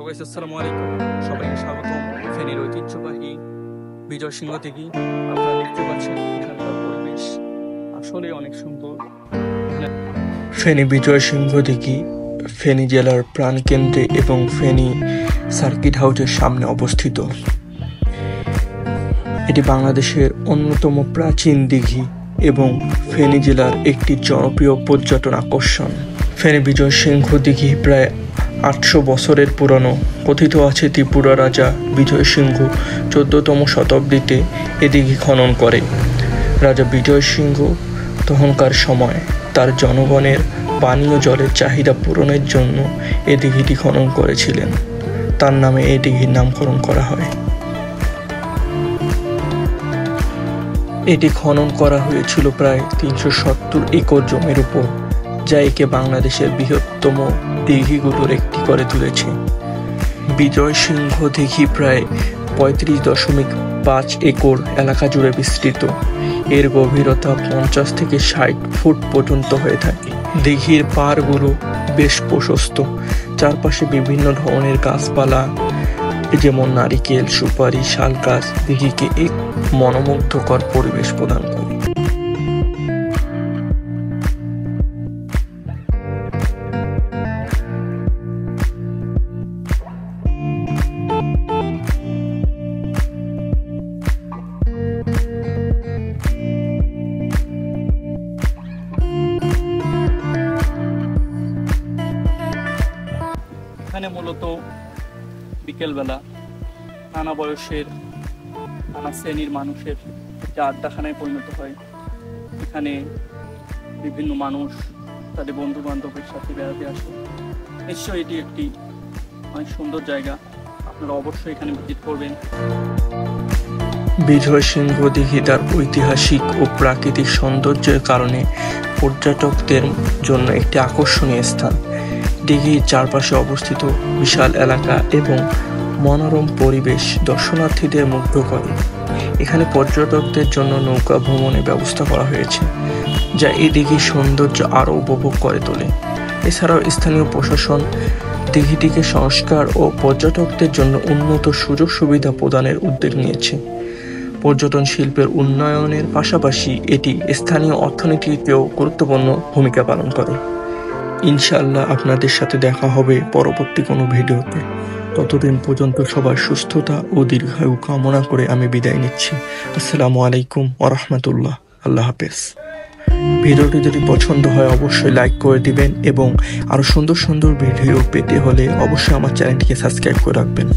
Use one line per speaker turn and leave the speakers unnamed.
Guys, আসসালামু আলাইকুম। সবাইকে স্বাগতম ফেনীর ঐতিহ্যবাহী বিজয় সিংহ দিঘি। আপনারা দেখতে পাচ্ছেন এখানকার পরিবেশ আসলে অনেক সুন্দর। ফেনী বিজয় সিংহ দিঘি ফেনী জেলার প্রাণকেন্দ্রে এবং ফেনী সার্কিট হাউসের সামনে অবস্থিত। এটি বাংলাদেশের অন্যতম প্রাচীন দিঘি এবং ফেনী জেলার একটি জনপ্রিয় পর্যটন আকর্ষণ। ফেনী বিজয় সিংহ দিঘি প্রায় 800 বছরের পুরনো। কথিত আছে ত্রিপুরা রাজা বিজয় সিংহ 14তম শতাব্দীতে এ দিঘি খনন করে। রাজা বিজয় সিংহ তখনকার সময় তার জনগণের পানীয় জলের চাহিদা পূরণের জন্য এ দিঘিটি খনন করেছিলেন। তার নামে এই দিঘির নামকরণ করা হয়। এটি খনন করা হয়েছিল প্রায় 370 একর জমির উপর, যা একে বাংলাদেশের বৃহত্তম দিঘিগুলোর একটি করে তুলেছে। বিজয় সিংহ দিঘি প্রায় 35.5 একর এলাকা জুড়ে বিস্তৃত। এর গভীরতা 50 থেকে 60 ফুট পর্যন্ত হয়ে থাকে। দিঘির পাড়গুলো বেশ প্রশস্ত। চারপাশে বিভিন্ন ধরনের গাছপালা যেমন নারিকেল, সুপারি, শাল গাছ দিঘিকে এক মনোমুগ্ধকর পরিবেশ প্রদান করে। এখানে মূলত বিকেলবেলা নানা বয়সের নানা শ্রেণীর মানুষের যে আড্ডাখানায় পরিণত হয়। এখানে বিভিন্ন মানুষ তাদের বন্ধু বান্ধবের সাথে বেড়াতে আসে। নিশ্চয়ই এটি একটি অনেক সুন্দর জায়গা, আপনারা অবশ্যই এখানে ভিজিট করবেন। বিজয় সিংহ দিঘি তার ঐতিহাসিক ও প্রাকৃতিক সৌন্দর্যের কারণে পর্যটকদের জন্য একটি আকর্ষণীয় স্থান। দিঘির চারপাশে অবস্থিত বিশাল এলাকা এবং মনোরম পরিবেশ দর্শনার্থীদের মুগ্ধ করে। এখানে পর্যটকদের জন্য নৌকা ভ্রমণের ব্যবস্থা করা হয়েছে, যা এই দিঘির সৌন্দর্য আরও উপভোগ করে তোলে। এছাড়াও স্থানীয় প্রশাসন দিঘিটিকে সংস্কার ও পর্যটকদের জন্য উন্নত সুযোগ সুবিধা প্রদানের উদ্যোগ নিয়েছে। পর্যটন শিল্পের উন্নয়নের পাশাপাশি এটি স্থানীয় অর্থনীতিতেও গুরুত্বপূর্ণ ভূমিকা পালন করে। ইনশাআল্লাহ আপনাদের সাথে দেখা হবে পরবর্তী কোনো ভিডিওতে। ততদিন পর্যন্ত সবার সুস্থতা ও দীর্ঘায়ু কামনা করে আমি বিদায় নিচ্ছি। আসসালামু আলাইকুম ওয়া রাহমাতুল্লাহ। আল্লাহ হাফেজ। ভিডিওটি যদি পছন্দ হয় অবশ্যই লাইক করে দিবেন এবং আরো সুন্দর সুন্দর ভিডিও পেতে হলে অবশ্যই আমার চ্যানেলটিকে সাবস্ক্রাইব করে রাখবেন।